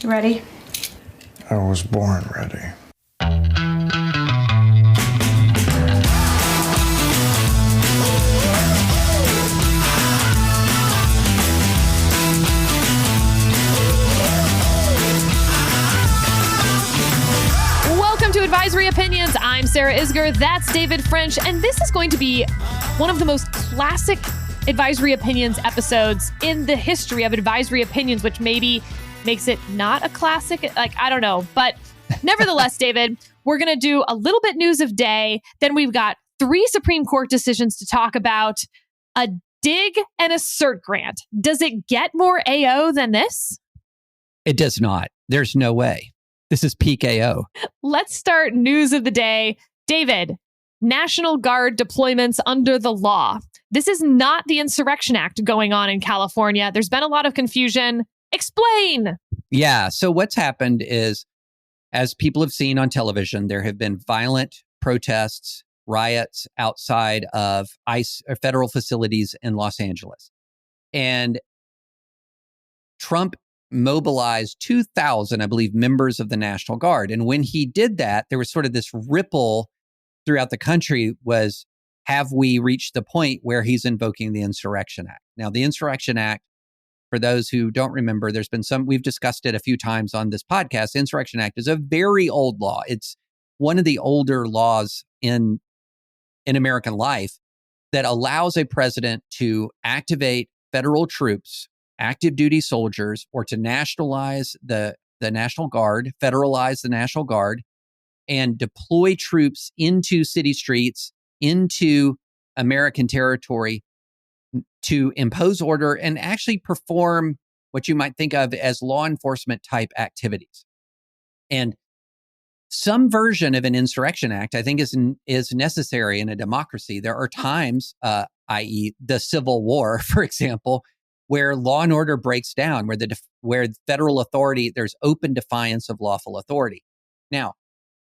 Ready? I was born ready. Welcome to Advisory Opinions. I'm Sarah Isgur. That's David French. And this is going to be one of the most classic Advisory Opinions episodes in the history of Advisory Opinions, which maybe makes it not a classic. I don't know. But nevertheless, David, we're going to do a little bit news of day. Then we've got 3 Supreme Court decisions to talk about, a dig and a cert grant. Does it get more AO than this? It does not. There's no way. This is peak AO. Let's start news of the day. David, National Guard deployments under the law. This is not the Insurrection Act going on in California. There's been a lot of confusion. Explain. Yeah. So what's happened is, as people have seen on television, there have been violent protests, riots outside of ICE or federal facilities in Los Angeles. And Trump mobilized 2,000, I believe, members of the National Guard. And when he did that, there was sort of this ripple throughout the country was, have we reached the point where he's invoking the Insurrection Act? Now, the Insurrection Act, for those who don't remember, there's been we've discussed it a few times on this podcast. The Insurrection Act is a very old law. It's one of the older laws in American life that allows a president to activate federal troops, active duty soldiers, or to nationalize the National Guard, federalize the National Guard, and deploy troops into city streets, into American territory to impose order and actually perform what you might think of as law enforcement type activities. And some version of an Insurrection Act, I think, is necessary in a democracy. There are times, i.e. the Civil War, for example, where law and order breaks down, where federal authority, there's open defiance of lawful authority. Now,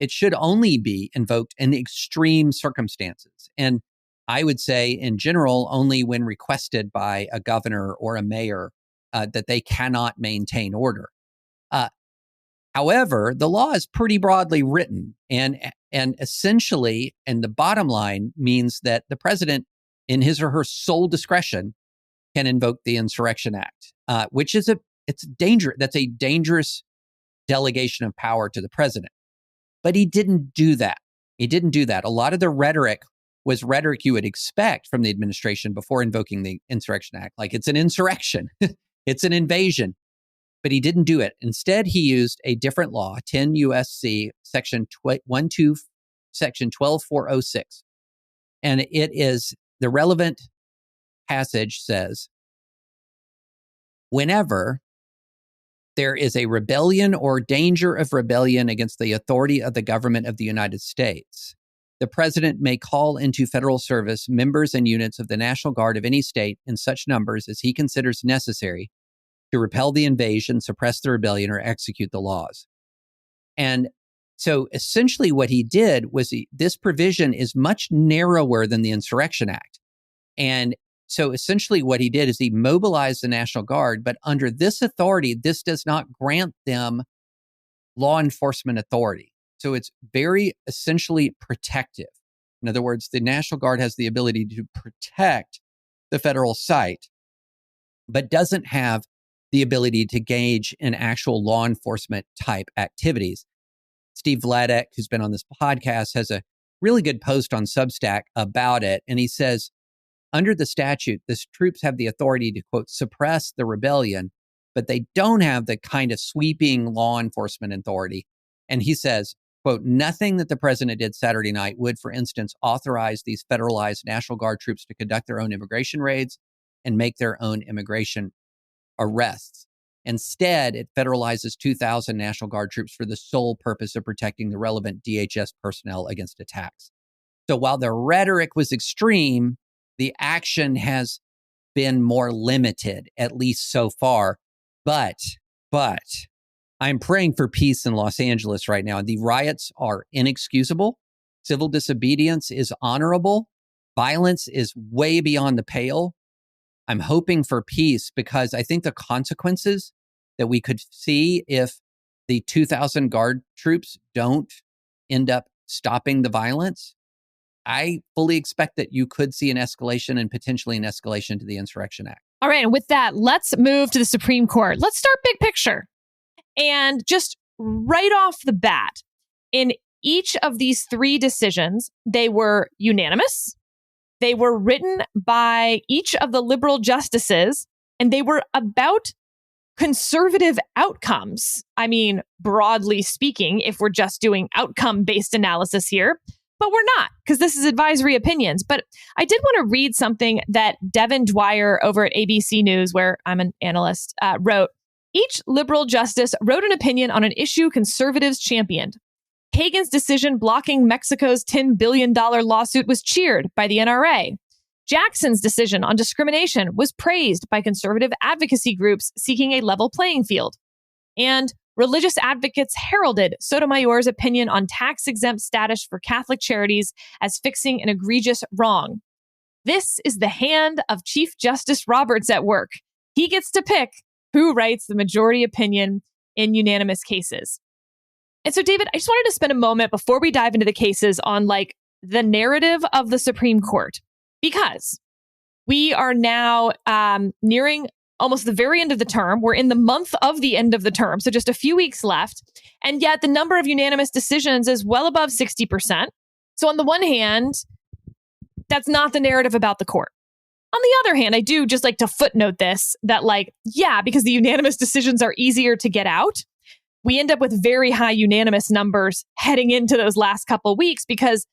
it should only be invoked in extreme circumstances. And I would say, in general, only when requested by a governor or a mayor that they cannot maintain order. However, the law is pretty broadly written, and essentially, and the bottom line means that the president, in his or her sole discretion, can invoke the Insurrection Act, which is it's dangerous. That's a dangerous delegation of power to the president. But he didn't do that. He didn't do that. A lot of the rhetoric was rhetoric you would expect from the administration before invoking the Insurrection Act, like it's an insurrection, it's an invasion. But he didn't do it. Instead, he used a different law, 10 U.S.C. Section 12406. And it is, the relevant passage says, whenever there is a rebellion or danger of rebellion against the authority of the government of the United States, the president may call into federal service members and units of the National Guard of any state in such numbers as he considers necessary to repel the invasion, suppress the rebellion, or execute the laws. And so essentially what he did was this provision is much narrower than the Insurrection Act. And so essentially what he did is he mobilized the National Guard, but under this authority, this does not grant them law enforcement authority. So it's very essentially protective. In other words, the National Guard has the ability to protect the federal site, but doesn't have the ability to engage in actual law enforcement type activities. Steve Vladek, who's been on this podcast, has a really good post on Substack about it. And he says, under the statute, the troops have the authority to, quote, suppress the rebellion, but they don't have the kind of sweeping law enforcement authority. And he says, quote, nothing that the president did Saturday night would, for instance, authorize these federalized National Guard troops to conduct their own immigration raids and make their own immigration arrests. Instead, it federalizes 2,000 National Guard troops for the sole purpose of protecting the relevant DHS personnel against attacks. So while the rhetoric was extreme, the action has been more limited, at least so far. But I'm praying for peace in Los Angeles right now. The riots are inexcusable. Civil disobedience is honorable. Violence is way beyond the pale. I'm hoping for peace because I think the consequences that we could see if the 2,000 Guard troops don't end up stopping the violence. I fully expect that you could see an escalation and potentially an escalation to the Insurrection Act. All right. And with that, let's move to the Supreme Court. Let's start big picture. And just right off the bat, in each of these three decisions, they were unanimous. They were written by each of the liberal justices, and they were about conservative outcomes. I mean, broadly speaking, if we're just doing outcome-based analysis here, but we're not, because this is advisory opinions. But I did want to read something that Devin Dwyer over at ABC News, where I'm an analyst, wrote. Each liberal justice wrote an opinion on an issue conservatives championed. Kagan's decision blocking Mexico's $10 billion lawsuit was cheered by the NRA. Jackson's decision on discrimination was praised by conservative advocacy groups seeking a level playing field. And religious advocates heralded Sotomayor's opinion on tax-exempt status for Catholic charities as fixing an egregious wrong. This is the hand of Chief Justice Roberts at work. He gets to pick who writes the majority opinion in unanimous cases. And so, David, I just wanted to spend a moment before we dive into the cases on the narrative of the Supreme Court, because we are now nearing almost the very end of the term. We're in the month of the end of the term, so just a few weeks left. And yet the number of unanimous decisions is well above 60%. So on the one hand, that's not the narrative about the court. On the other hand, I do just like to footnote this, that because the unanimous decisions are easier to get out, we end up with very high unanimous numbers heading into those last couple of weeks, because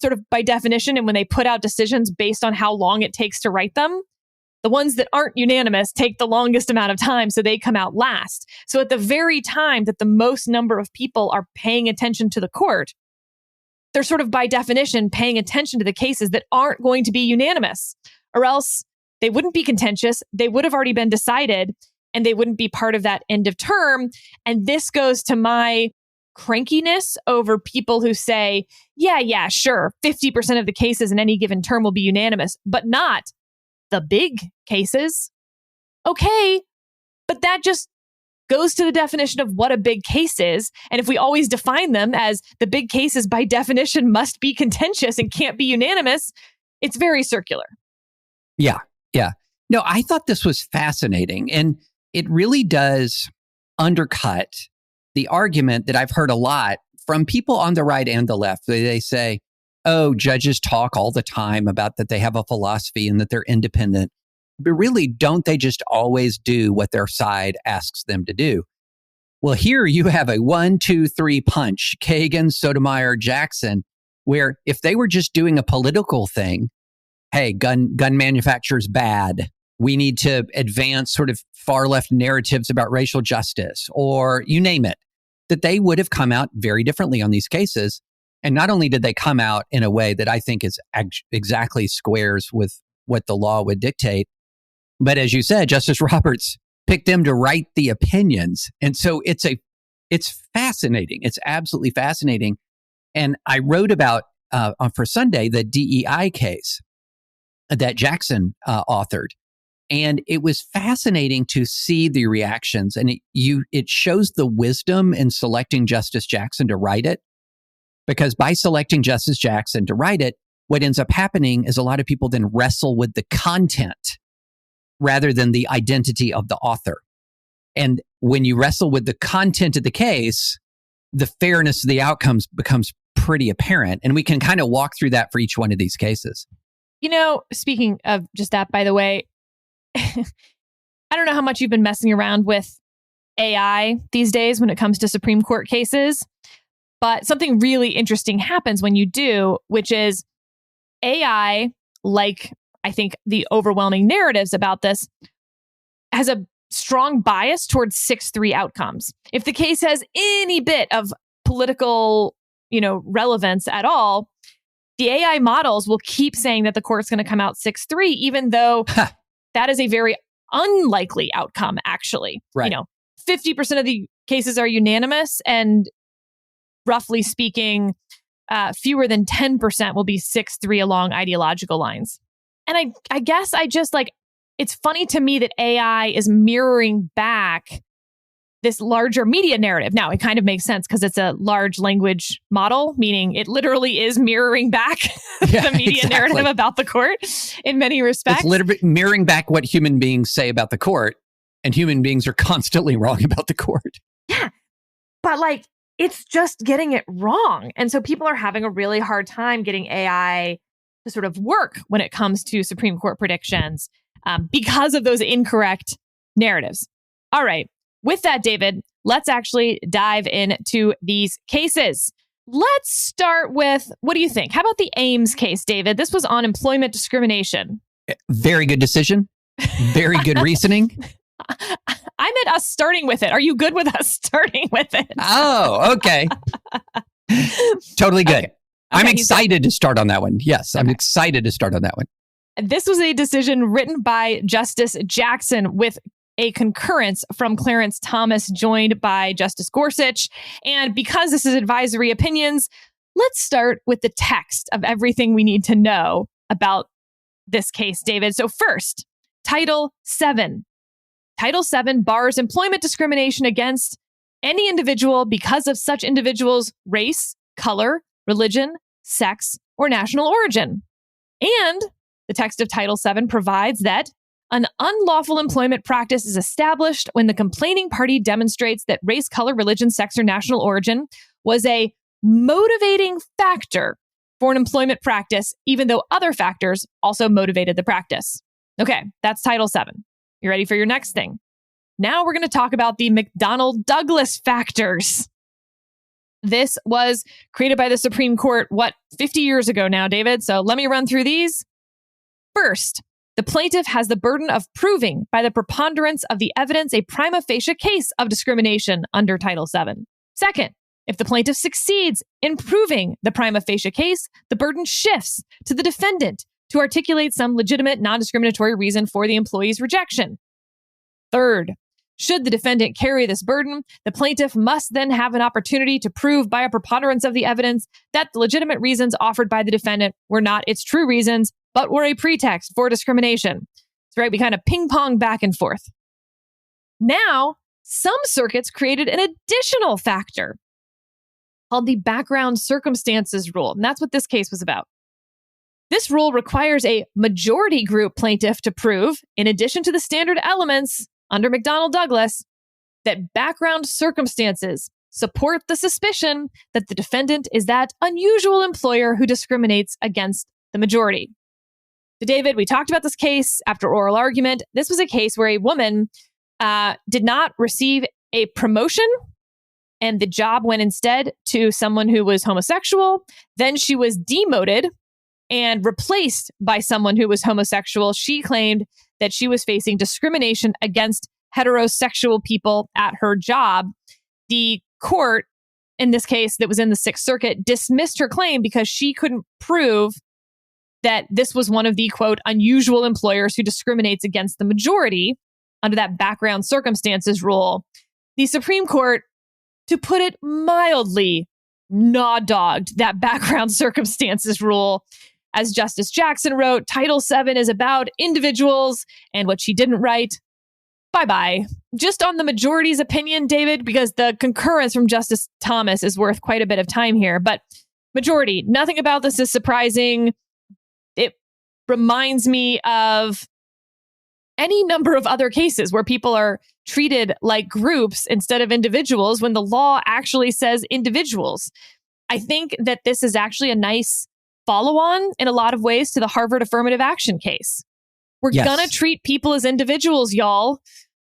sort of by definition, and when they put out decisions based on how long it takes to write them, the ones that aren't unanimous take the longest amount of time, so they come out last. So at the very time that the most number of people are paying attention to the court, they're sort of by definition paying attention to the cases that aren't going to be unanimous, or else they wouldn't be contentious. They would have already been decided, and they wouldn't be part of that end of term. And this goes to my crankiness over people who say, yeah, sure, 50% of the cases in any given term will be unanimous, but not the big cases. Okay, but that just goes to the definition of what a big case is. And if we always define them as the big cases by definition must be contentious and can't be unanimous, it's very circular. Yeah. No, I thought this was fascinating. And it really does undercut the argument that I've heard a lot from people on the right and the left. They say, oh, judges talk all the time about that they have a philosophy and that they're independent. But really, don't they just always do what their side asks them to do? Well, here you have a 1, 2, 3 punch, Kagan, Sotomayor, Jackson, where if they were just doing a political thing, hey, gun manufacturer's bad, we need to advance sort of far left narratives about racial justice, or you name it, that they would have come out very differently on these cases. And not only did they come out in a way that I think is exactly squares with what the law would dictate, but as you said, Justice Roberts picked them to write the opinions. And so it's fascinating. It's absolutely fascinating. And I wrote about, for Sunday, the DEI case that Jackson authored. And it was fascinating to see the reactions. And it shows the wisdom in selecting Justice Jackson to write it. Because by selecting Justice Jackson to write it, what ends up happening is a lot of people then wrestle with the content rather than the identity of the author. And when you wrestle with the content of the case, the fairness of the outcomes becomes pretty apparent. And we can kind of walk through that for each one of these cases. You know, speaking of just that, by the way, I don't know how much you've been messing around with AI these days when it comes to Supreme Court cases, but something really interesting happens when you do, which is AI, like I think the overwhelming narratives about this, has a strong bias towards 6-3 outcomes. If the case has any bit of political, relevance at all, the AI models will keep saying that the court's going to come out 6-3, even though that is a very unlikely outcome, actually. Right. 50% of the cases are unanimous, and roughly speaking, fewer than 10% will be 6-3 along ideological lines. And I guess I just it's funny to me that AI is mirroring back this larger media narrative. Now, it kind of makes sense because it's a large language model, meaning it literally is mirroring back the media narrative about the court in many respects. It's literally mirroring back what human beings say about the court, and human beings are constantly wrong about the court. Yeah, but like, it's just getting it wrong. And so people are having a really hard time getting AI to sort of work when it comes to Supreme Court predictions because of those incorrect narratives. All right. With that, David, let's actually dive into these cases. Let's start with, what do you think? How about the Ames case, David? This was on employment discrimination. Very good decision. Very good reasoning. I meant us starting with it. Are you good with us starting with it? Oh, okay. Totally good. Okay. I'm excited to start on that one. Yes, I'm excited to start on that one. This was a decision written by Justice Jackson with a concurrence from Clarence Thomas, joined by Justice Gorsuch. And because this is advisory opinions, let's start with the text of everything we need to know about this case, David. So first, Title VII. Title VII bars employment discrimination against any individual because of such individual's race, color, religion, sex, or national origin. And the text of Title VII provides that an unlawful employment practice is established when the complaining party demonstrates that race, color, religion, sex, or national origin was a motivating factor for an employment practice, even though other factors also motivated the practice. Okay, that's Title VII. You ready for your next thing? Now we're going to talk about the McDonnell-Douglas factors. This was created by the Supreme Court, 50 years ago now, David? So let me run through these. First, the plaintiff has the burden of proving by the preponderance of the evidence a prima facie case of discrimination under Title VII. Second, if the plaintiff succeeds in proving the prima facie case, the burden shifts to the defendant to articulate some legitimate non-discriminatory reason for the employee's rejection. Third, should the defendant carry this burden, the plaintiff must then have an opportunity to prove by a preponderance of the evidence that the legitimate reasons offered by the defendant were not its true reasons, but were a pretext for discrimination. That's right, we kind of ping-pong back and forth. Now, some circuits created an additional factor called the background circumstances rule, and that's what this case was about. This rule requires a majority group plaintiff to prove, in addition to the standard elements under McDonnell-Douglas, that background circumstances support the suspicion that the defendant is that unusual employer who discriminates against the majority. So, David, we talked about this case after oral argument. This was a case where a woman did not receive a promotion, and the job went instead to someone who was homosexual. Then she was demoted and replaced by someone who was homosexual. She claimed that she was facing discrimination against heterosexual people at her job. The court, in this case that was in the Sixth Circuit, dismissed her claim because she couldn't prove that this was one of the, quote, unusual employers who discriminates against the majority under that background circumstances rule. The Supreme Court, to put it mildly, gnaw-dogged that background circumstances rule. As Justice Jackson wrote, Title VII is about individuals, and what she didn't write, bye-bye. Just on the majority's opinion, David, because the concurrence from Justice Thomas is worth quite a bit of time here, but majority, nothing about this is surprising. It reminds me of any number of other cases where people are treated like groups instead of individuals when the law actually says individuals. I think that this is actually a nice follow-on in a lot of ways to the Harvard affirmative action case. We're going to treat people as individuals, y'all,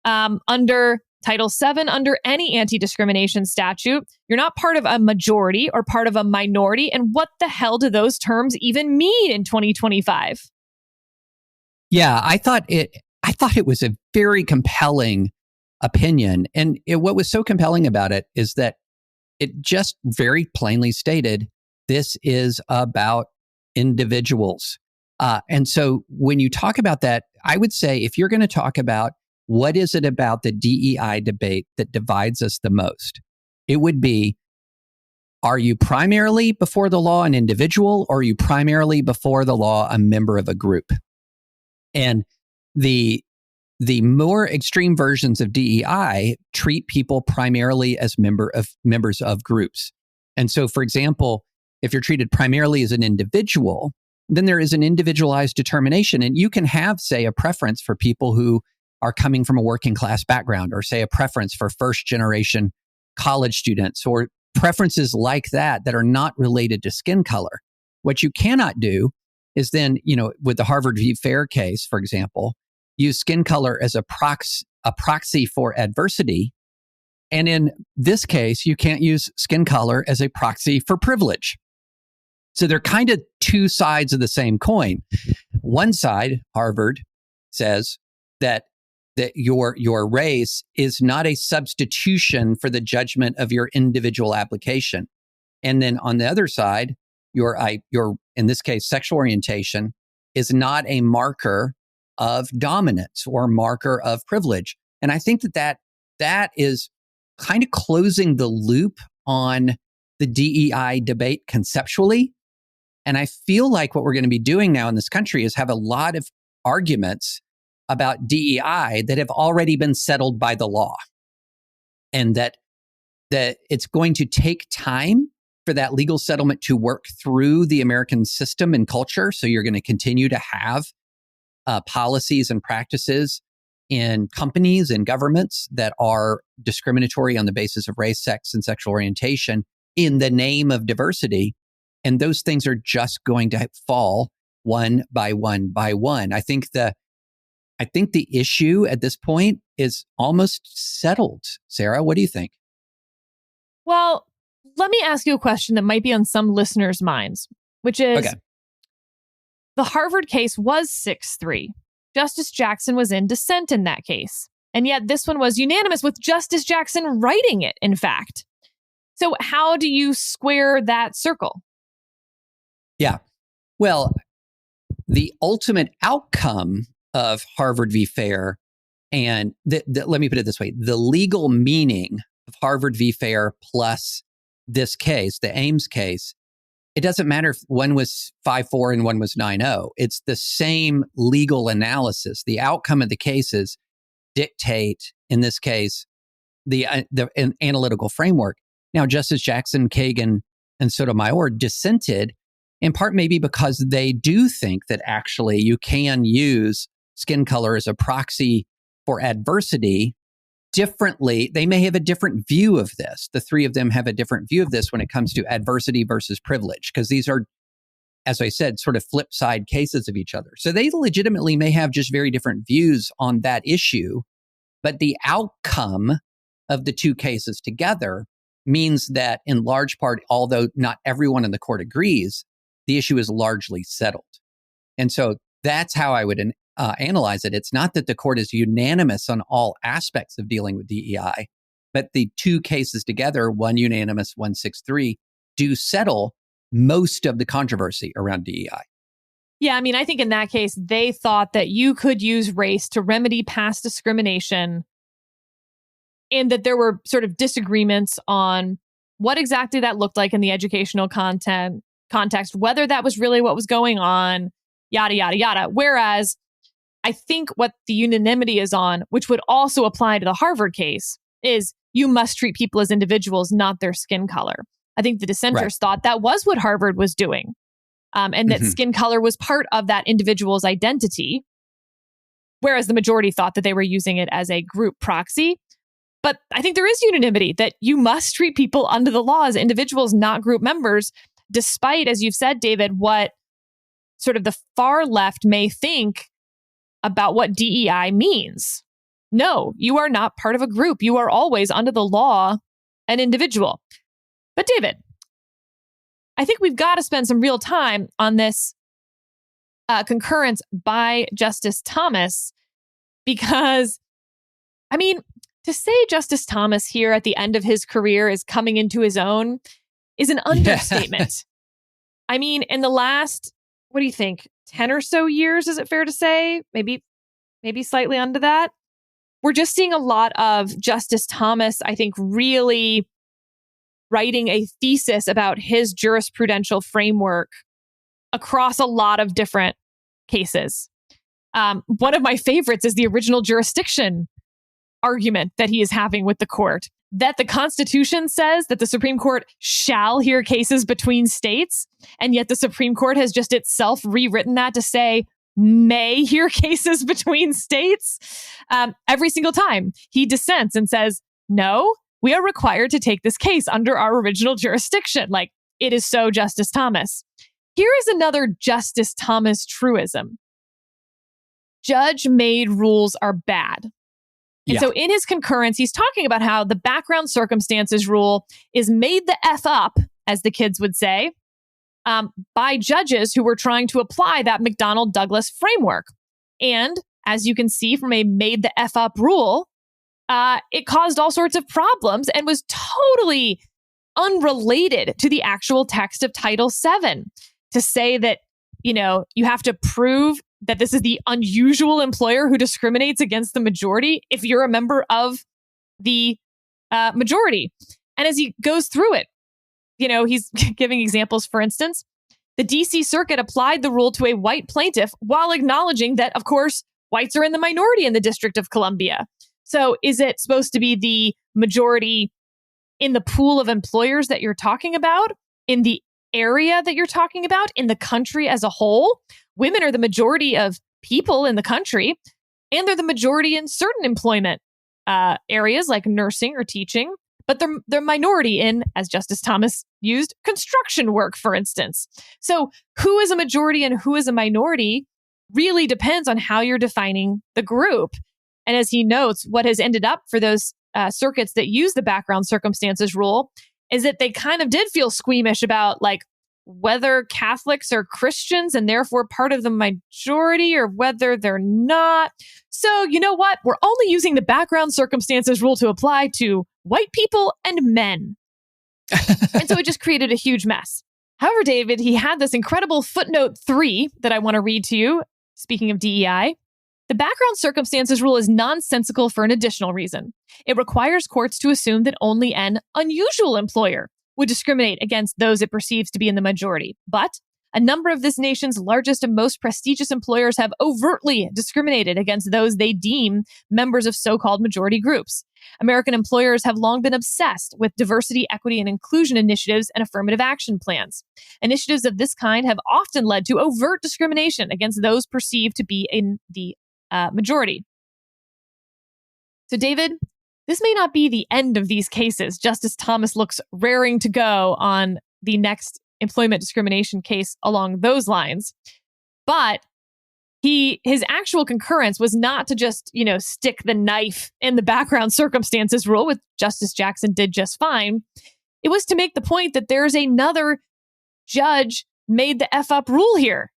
under Title VII, under any anti-discrimination statute. You're not part of a majority or part of a minority. And what the hell do those terms even mean in 2025? Yeah, I thought it was a very compelling opinion. And what was so compelling about it is that it just very plainly stated, this is about individuals. And so when you talk about that, I would say if you're going to talk about what is it about the DEI debate that divides us the most, it would be, are you primarily before the law an individual, or are you primarily before the law a member of a group? And the the more extreme versions of DEI treat people primarily as members of groups. And so, for example, if you're treated primarily as an individual, then there is an individualized determination. And you can have, say, a preference for people who are coming from a working class background, or say a preference for first generation college students, or preferences like that that are not related to skin color. What you cannot do is then, with the Harvard v. Fair case, for example, use skin color as a proxy for adversity. And in this case, you can't use skin color as a proxy for privilege. So they're kind of two sides of the same coin. One side, Harvard, says that your race is not a substitution for the judgment of your individual application. And then on the other side, your in this case, sexual orientation is not a marker of dominance or marker of privilege. And I think that is kind of closing the loop on the DEI debate conceptually. And I feel like what we're going to be doing now in this country is have a lot of arguments about DEI that have already been settled by the law. And that it's going to take time for that legal settlement to work through the American system and culture. So you're going to continue to have policies and practices in companies and governments that are discriminatory on the basis of race, sex, and sexual orientation in the name of diversity. And those things are just going to fall one by one by one. I think the issue at this point is almost settled. Sarah, what do you think? Well, let me ask you a question that might be on some listeners' minds, which is, okay, the Harvard case was 6-3. Justice Jackson was in dissent in that case. And yet this one was unanimous, with Justice Jackson writing it, in fact. So how do you square that circle? Yeah. Well, the ultimate outcome of Harvard v. Fair, and let me put it this way, the legal meaning of Harvard v. Fair plus this case, the Ames case, it doesn't matter if one was 5-4 and one was 9-0. It's the same legal analysis. The outcome of the cases dictate, in this case, the analytical framework. Now, Justice Jackson, Kagan, and Sotomayor dissented, in part maybe because they do think that actually you can use skin color as a proxy for adversity differently. They may have a different view of this. The three of them have a different view of this when it comes to adversity versus privilege, because these are, as I said, sort of flip side cases of each other. So they legitimately may have just very different views on that issue, but the outcome of the two cases together means that in large part, although not everyone in the court agrees, the issue is largely settled. And so that's how I would analyze it. It's not that the court is unanimous on all aspects of dealing with DEI, but the two cases together, one unanimous, 1-6-3, do settle most of the controversy around DEI. Yeah, I mean, I think in that case, they thought that you could use race to remedy past discrimination, and that there were sort of disagreements on what exactly that looked like in the educational context, whether that was really what was going on, yada, yada, yada. Whereas I think what the unanimity is on, which would also apply to the Harvard case, is you must treat people as individuals, not their skin color. I think the dissenters thought that was what Harvard was doing, and that skin color was part of that individual's identity, whereas the majority thought that they were using it as a group proxy. But I think there is unanimity that you must treat people under the law as individuals, not group members, despite, as you've said, David, what sort of the far left may think about what DEI means. No, you are not part of a group. You are always, under the law, an individual. But David, I think we've got to spend some real time on this concurrence by Justice Thomas, because, I mean, to say Justice Thomas here at the end of his career is coming into his own is an understatement. I mean, in the last, what do you think, 10 or so years, is it fair to say? Maybe slightly under that. We're just seeing a lot of Justice Thomas, I think, really writing a thesis about his jurisprudential framework across a lot of different cases. One of my favorites is the original jurisdiction argument that he is having with the court, that the Constitution says that the Supreme Court shall hear cases between states, and yet the Supreme Court has just itself rewritten that to say may hear cases between states. Every single time he dissents and says, no, we are required to take this case under our original jurisdiction. Like, it is so Justice Thomas. Here is another Justice Thomas truism. Judge-made rules are bad. And so in his concurrence, he's talking about how the background circumstances rule is made the F up, as the kids would say, by judges who were trying to apply that McDonnell-Douglas framework. And as you can see from a made the F up rule, it caused all sorts of problems and was totally unrelated to the actual text of Title VII. To say that, you have to prove that this is the unusual employer who discriminates against the majority if you're a member of the majority. And as he goes through it, he's giving examples. For instance, the DC Circuit applied the rule to a white plaintiff while acknowledging that, of course, whites are in the minority in the District of Columbia. So is it supposed to be the majority in the pool of employers that you're talking about, in the area that you're talking about, in the country as a whole? Women are the majority of people in the country, and they're the majority in certain employment areas like nursing or teaching, but they're minority in, as Justice Thomas used, construction work, for instance. So who is a majority and who is a minority really depends on how you're defining the group. And as he notes, what has ended up for those circuits that use the background circumstances rule is that they kind of did feel squeamish about whether Catholics are Christians and therefore part of the majority or whether they're not. So you know what? We're only using the background circumstances rule to apply to white people and men. And so it just created a huge mess. However, David, he had this incredible footnote 3 that I want to read to you. Speaking of DEI, the background circumstances rule is nonsensical for an additional reason. It requires courts to assume that only an unusual employer would discriminate against those it perceives to be in the majority. But a number of this nation's largest and most prestigious employers have overtly discriminated against those they deem members of so-called majority groups. American employers have long been obsessed with diversity, equity, and inclusion initiatives and affirmative action plans. Initiatives of this kind have often led to overt discrimination against those perceived to be in the majority. So, David, this may not be the end of these cases. Justice Thomas looks raring to go on the next employment discrimination case along those lines. But his actual concurrence was not to just, stick the knife in the background circumstances rule, which Justice Jackson did just fine. It was to make the point that there's another judge made the F up rule here.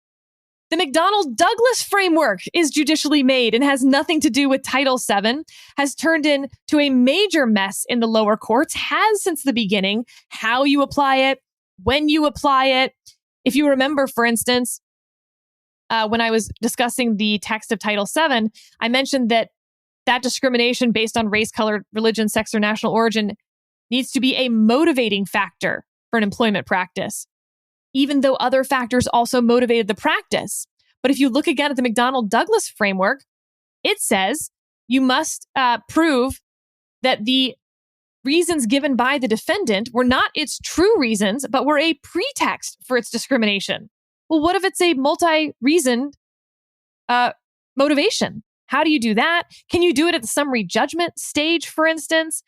The McDonnell-Douglas framework is judicially made and has nothing to do with Title VII, has turned into a major mess in the lower courts, has since the beginning, how you apply it, when you apply it. If you remember, for instance, when I was discussing the text of Title VII, I mentioned that discrimination based on race, color, religion, sex, or national origin needs to be a motivating factor for an employment practice, even though other factors also motivated the practice. But if you look again at the McDonnell-Douglas framework, it says you must prove that the reasons given by the defendant were not its true reasons, but were a pretext for its discrimination. Well, what if it's a multi-reasoned motivation? How do you do that? Can you do it at the summary judgment stage, for instance?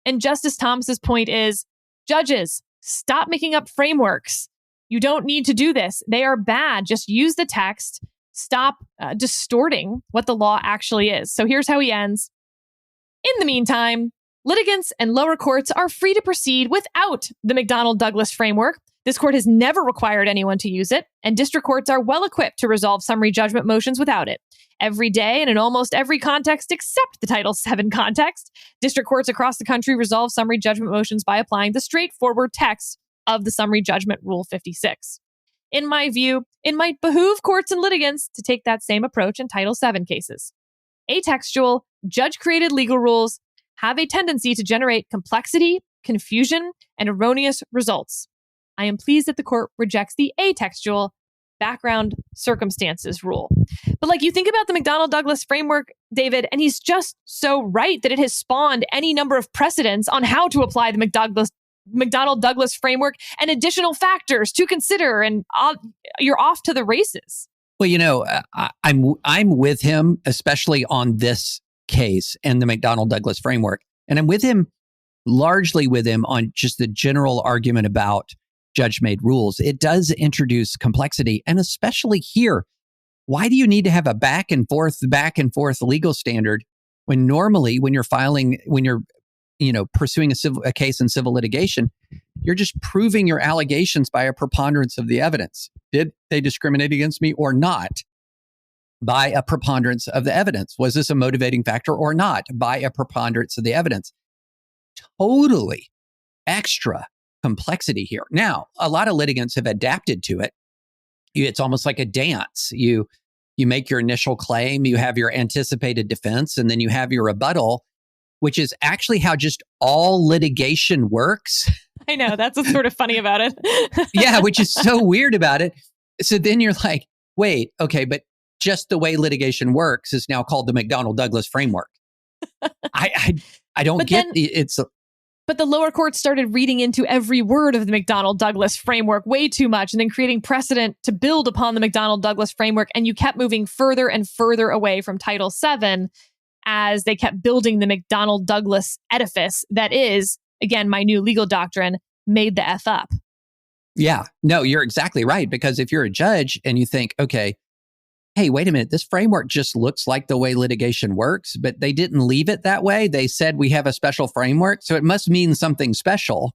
And Justice Thomas's point is, judges, stop making up frameworks. You don't need to do this. They are bad. Just use the text. Stop distorting what the law actually is. So here's how he ends. In the meantime, litigants and lower courts are free to proceed without the McDonnell-Douglas framework. This court has never required anyone to use it, and district courts are well equipped to resolve summary judgment motions without it. Every day and in almost every context except the Title VII context, district courts across the country resolve summary judgment motions by applying the straightforward text of the summary judgment Rule 56. In my view, it might behoove courts and litigants to take that same approach in Title VII cases. Atextual, judge-created legal rules have a tendency to generate complexity, confusion, and erroneous results. I am pleased that the court rejects the atextual background circumstances rule. But like you think about the McDonnell-Douglas framework, David, and he's just so right that it has spawned any number of precedents on how to apply the McDonnell-Douglas framework and additional factors to consider, and you're off to the races. Well, I'm with him, especially on this case and the McDonnell-Douglas framework. And I'm with him, largely with him on just the general argument about judge-made rules. It does introduce complexity. And especially here, why do you need to have a back and forth legal standard when normally when you're pursuing a case in civil litigation, you're just proving your allegations by a preponderance of the evidence. Did they discriminate against me or not? By a preponderance of the evidence. Was this a motivating factor or not? By a preponderance of the evidence. Totally extra complexity here. Now, a lot of litigants have adapted to it. It's almost like a dance. You make your initial claim, you have your anticipated defense, and then you have your rebuttal, which is actually how just all litigation works. I know, that's what's sort of funny about it. Yeah, which is so weird about it. So then you're like, wait, okay, but just the way litigation works is now called the McDonnell-Douglas framework. I don't get it's. But the lower court started reading into every word of the McDonnell-Douglas framework way too much and then creating precedent to build upon the McDonnell-Douglas framework. And you kept moving further and further away from Title VII as they kept building the McDonnell-Douglas edifice that is, again, my new legal doctrine, made the F up. Yeah, no, you're exactly right. Because if you're a judge and you think, okay, hey, wait a minute, this framework just looks like the way litigation works, but they didn't leave it that way. They said we have a special framework, so it must mean something special.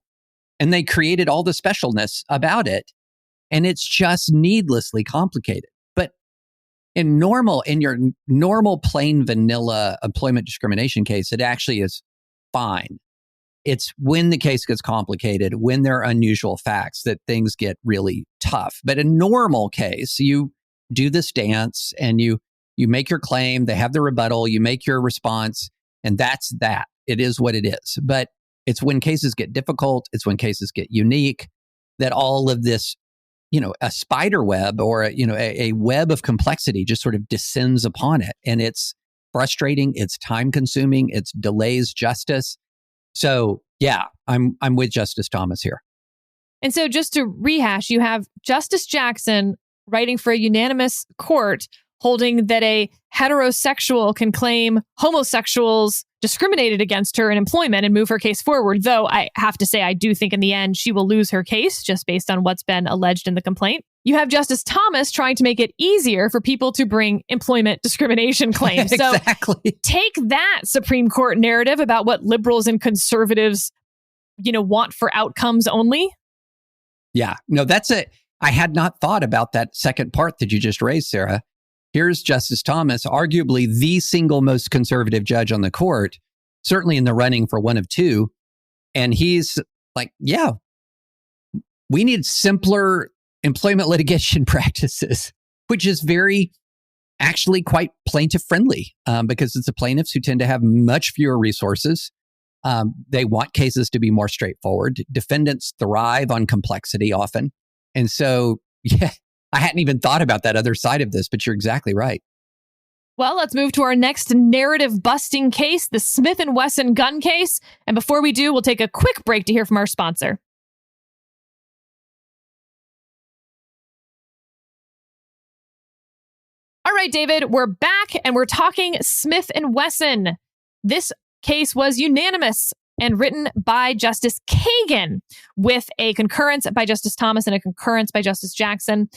And they created all the specialness about it. And it's just needlessly complicated. But in your normal plain vanilla employment discrimination case, it actually is fine. It's when the case gets complicated, when there are unusual facts, that things get really tough. But in a normal case, you do this dance and you make your claim, they have the rebuttal, you make your response, and that's that. It is what it is. But it's when cases get difficult, it's when cases get unique, that all of this, a spider web or a web of complexity just sort of descends upon it. And it's frustrating, it's time consuming, it delays justice. So yeah, I'm with Justice Thomas here. And so just to rehash, you have Justice Jackson writing for a unanimous court holding that a heterosexual can claim homosexuals discriminated against her in employment and move her case forward. Though I have to say, I do think in the end, she will lose her case just based on what's been alleged in the complaint. You have Justice Thomas trying to make it easier for people to bring employment discrimination claims. Exactly. So take that Supreme Court narrative about what liberals and conservatives, want for outcomes only. Yeah, no, that's it. I had not thought about that second part that you just raised, Sarah. Here's Justice Thomas, arguably the single most conservative judge on the court, certainly in the running for one of two. And he's like, yeah, we need simpler employment litigation practices, which is actually quite plaintiff friendly because it's the plaintiffs who tend to have much fewer resources. They want cases to be more straightforward. Defendants thrive on complexity often. And so, yeah, I hadn't even thought about that other side of this, but you're exactly right. Well, let's move to our next narrative busting case, the Smith & Wesson gun case. And before we do, we'll take a quick break to hear from our sponsor. All right, David, we're back and we're talking Smith & Wesson. This case was unanimous and written by Justice Kagan with a concurrence by Justice Thomas and a concurrence by Justice Jackson.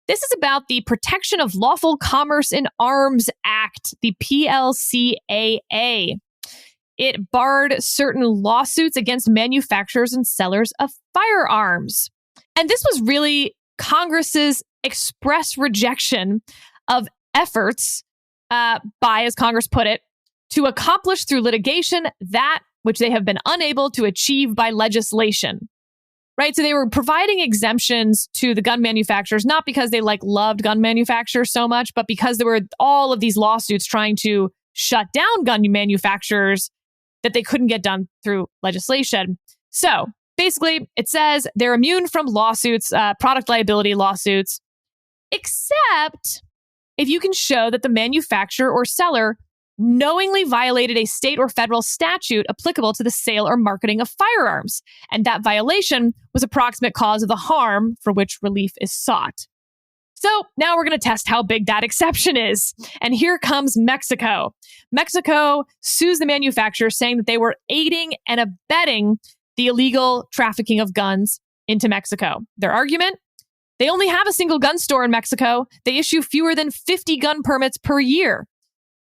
This is about the Protection of Lawful Commerce in Arms Act, the PLCAA. It barred certain lawsuits against manufacturers and sellers of firearms. And this was really Congress's express rejection of efforts by, as Congress put it, to accomplish through litigation that which they have been unable to achieve by legislation. Right? So they were providing exemptions to the gun manufacturers, not because they loved gun manufacturers so much, but because there were all of these lawsuits trying to shut down gun manufacturers that they couldn't get done through legislation. So basically, it says they're immune from lawsuits, product liability lawsuits, except if you can show that the manufacturer or seller knowingly violated a state or federal statute applicable to the sale or marketing of firearms, and that violation was a proximate cause of the harm for which relief is sought. So now we're going to test how big that exception is. And here comes Mexico. Mexico sues the manufacturer saying that they were aiding and abetting the illegal trafficking of guns into Mexico. Their argument? They only have a single gun store in Mexico. They issue fewer than 50 gun permits per year.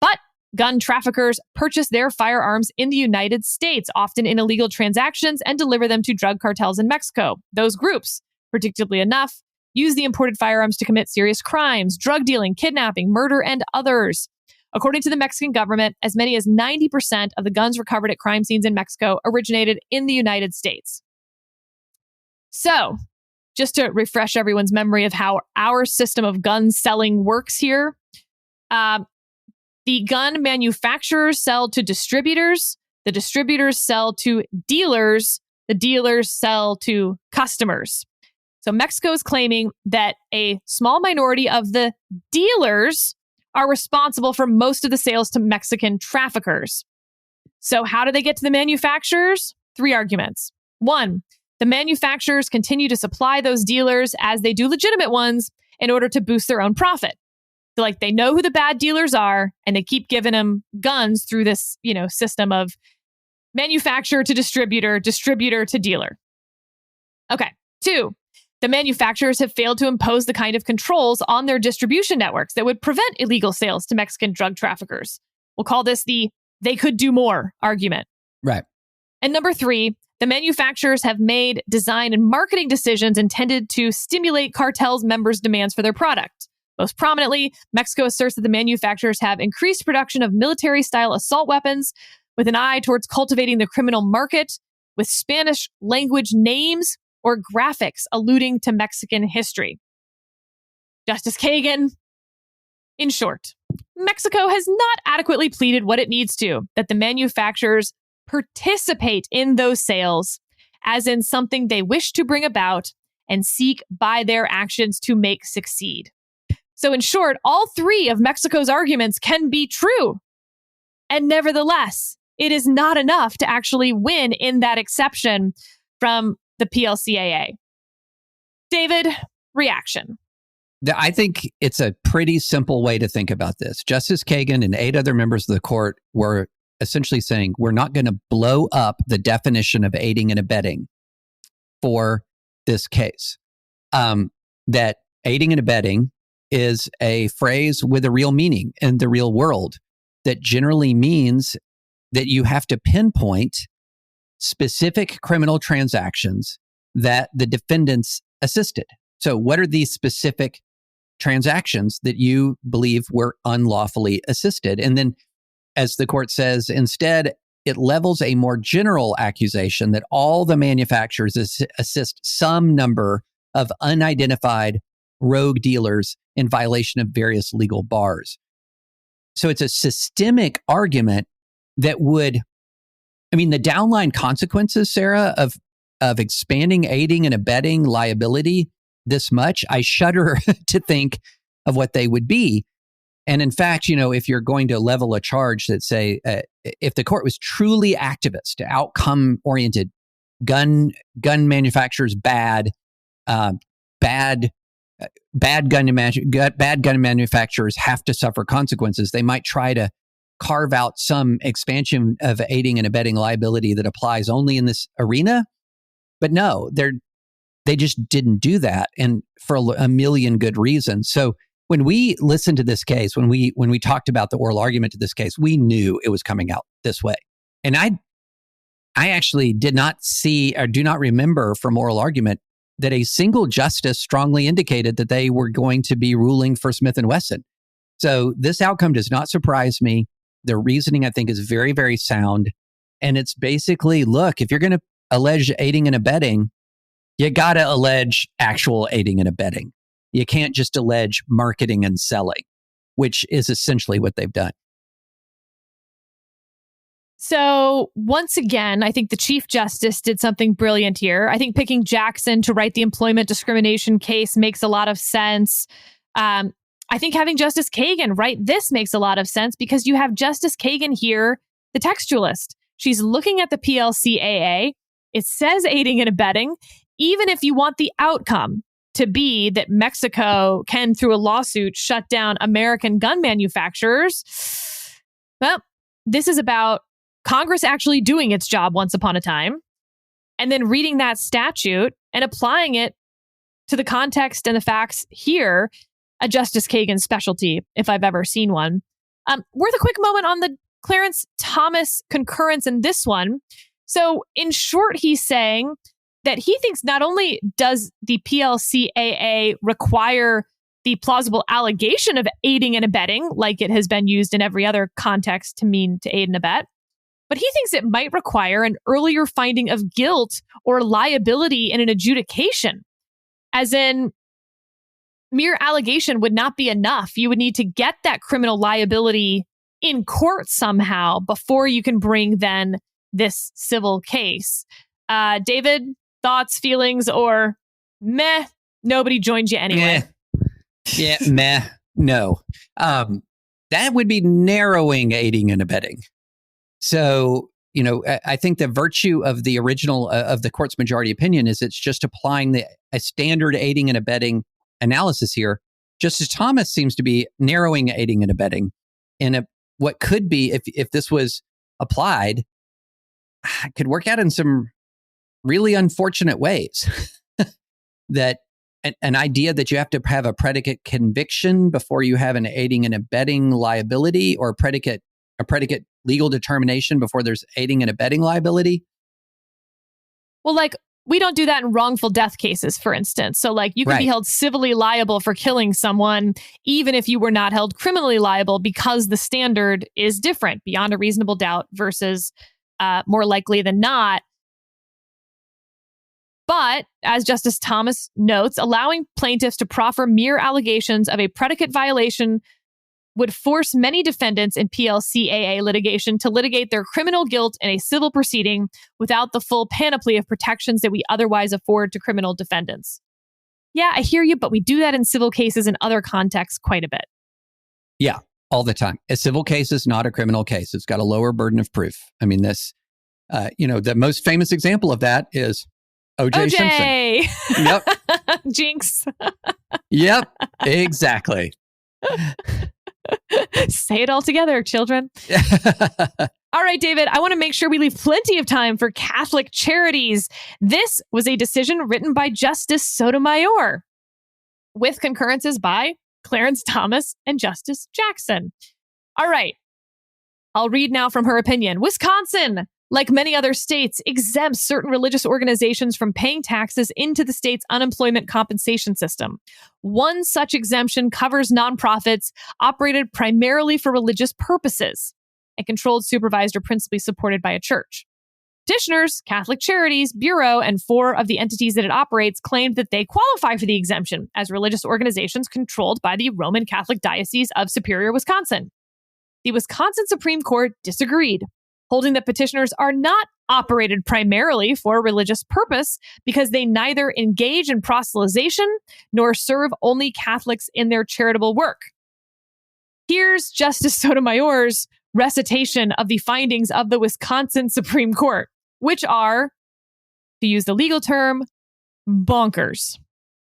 But gun traffickers purchase their firearms in the United States, often in illegal transactions, and deliver them to drug cartels in Mexico. Those groups, predictably enough, use the imported firearms to commit serious crimes, drug dealing, kidnapping, murder, and others. According to the Mexican government, as many as 90% of the guns recovered at crime scenes in Mexico originated in the United States. So, just to refresh everyone's memory of how our system of gun selling works here, the gun manufacturers sell to distributors, the distributors sell to dealers, the dealers sell to customers. So Mexico is claiming that a small minority of the dealers are responsible for most of the sales to Mexican traffickers. So how do they get to the manufacturers? 3 arguments. 1, the manufacturers continue to supply those dealers as they do legitimate ones in order to boost their own profit. So like they know who the bad dealers are and they keep giving them guns through this, system of manufacturer to distributor, distributor to dealer. Okay. 2, the manufacturers have failed to impose the kind of controls on their distribution networks that would prevent illegal sales to Mexican drug traffickers. We'll call this the "they could do more" argument. Right. And number 3, the manufacturers have made design and marketing decisions intended to stimulate cartels' members' demands for their product. Most prominently, Mexico asserts that the manufacturers have increased production of military-style assault weapons with an eye towards cultivating the criminal market with Spanish language names or graphics alluding to Mexican history. Justice Kagan, in short, Mexico has not adequately pleaded what it needs to, that the manufacturers participate in those sales as in something they wish to bring about and seek by their actions to make succeed. So in short, all 3 of Mexico's arguments can be true. And nevertheless, it is not enough to actually win in that exception from the PLCAA. David, reaction. I think it's a pretty simple way to think about this. Justice Kagan and 8 other members of the court were essentially saying, we're not going to blow up the definition of aiding and abetting for this case. That aiding and abetting is a phrase with a real meaning in the real world that generally means that you have to pinpoint specific criminal transactions that the defendants assisted. So what are these specific transactions that you believe were unlawfully assisted? And then, as the court says, instead, it levels a more general accusation that all the manufacturers assist some number of unidentified rogue dealers in violation of various legal bars. So it's a systemic argument that would, the downline consequences, Sarah, of expanding aiding and abetting liability this much, I shudder to think of what they would be. And in fact, if you're going to level a charge that say, if the court was truly activist, outcome oriented, gun manufacturers bad gun manufacturers have to suffer consequences, they might try to carve out some expansion of aiding and abetting liability that applies only in this arena. But no, they just didn't do that, and for a million good reasons. So when we listened to this case, when we talked about the oral argument to this case, we knew it was coming out this way. And I actually did not see or do not remember from oral argument that a single justice strongly indicated that they were going to be ruling for Smith and Wesson. So this outcome does not surprise me. The reasoning, I think, is very, very sound. And it's basically, look, if you're going to allege aiding and abetting, you got to allege actual aiding and abetting. You can't just allege marketing and selling, which is essentially what they've done. So once again, I think the Chief Justice did something brilliant here. I think picking Jackson to write the employment discrimination case makes a lot of sense. I think having Justice Kagan write this makes a lot of sense because you have Justice Kagan here, the textualist. She's looking at the PLCAA. It says aiding and abetting. Even if you want the outcome to be that Mexico can, through a lawsuit, shut down American gun manufacturers, well, this is about Congress actually doing its job once upon a time, and then reading that statute and applying it to the context and the facts here, a Justice Kagan specialty, if I've ever seen one. Worth a quick moment on the Clarence Thomas concurrence in this one. So in short, he's saying that he thinks not only does the PLCAA require the plausible allegation of aiding and abetting, like it has been used in every other context to mean to aid and abet, but he thinks it might require an earlier finding of guilt or liability in an adjudication. As in, mere allegation would not be enough. You would need to get that criminal liability in court somehow before you can bring then this civil case. David, thoughts, feelings, or meh, nobody joined you anyway? Yeah, meh, no. That would be narrowing aiding and abetting. So, I think the virtue of the original, of the court's majority opinion is it's just applying a standard aiding and abetting analysis here. Justice Thomas seems to be narrowing aiding and abetting in what could be, if this was applied, could work out in some really unfortunate ways. That an idea that you have to have a predicate conviction before you have an aiding and abetting liability, or a predicate legal determination before there's aiding and abetting liability. Well, we don't do that in wrongful death cases, for instance. So you can be held civilly liable for killing someone, even if you were not held criminally liable, because the standard is different, beyond a reasonable doubt versus more likely than not. But as Justice Thomas notes, allowing plaintiffs to proffer mere allegations of a predicate violation would force many defendants in PLCAA litigation to litigate their criminal guilt in a civil proceeding without the full panoply of protections that we otherwise afford to criminal defendants. Yeah, I hear you, but we do that in civil cases in other contexts quite a bit. Yeah, all the time. A civil case is not a criminal case. It's got a lower burden of proof. I mean, the most famous example of that is O.J. Simpson. Yep. Jinx. Yep, exactly. Say it all together, children. All right, David, I want to make sure we leave plenty of time for Catholic charities. This was a decision written by Justice Sotomayor, with concurrences by Clarence Thomas and Justice Jackson. All right, I'll read now from her opinion. Wisconsin, like many other states, exempts certain religious organizations from paying taxes into the state's unemployment compensation system. One such exemption covers nonprofits operated primarily for religious purposes and controlled, supervised, or principally supported by a church. Petitioners, Catholic Charities Bureau, and 4 of the entities that it operates claimed that they qualify for the exemption as religious organizations controlled by the Roman Catholic Diocese of Superior, Wisconsin. The Wisconsin Supreme Court disagreed, holding that petitioners are not operated primarily for a religious purpose because they neither engage in proselytization nor serve only Catholics in their charitable work. Here's Justice Sotomayor's recitation of the findings of the Wisconsin Supreme Court, which are, to use the legal term, bonkers.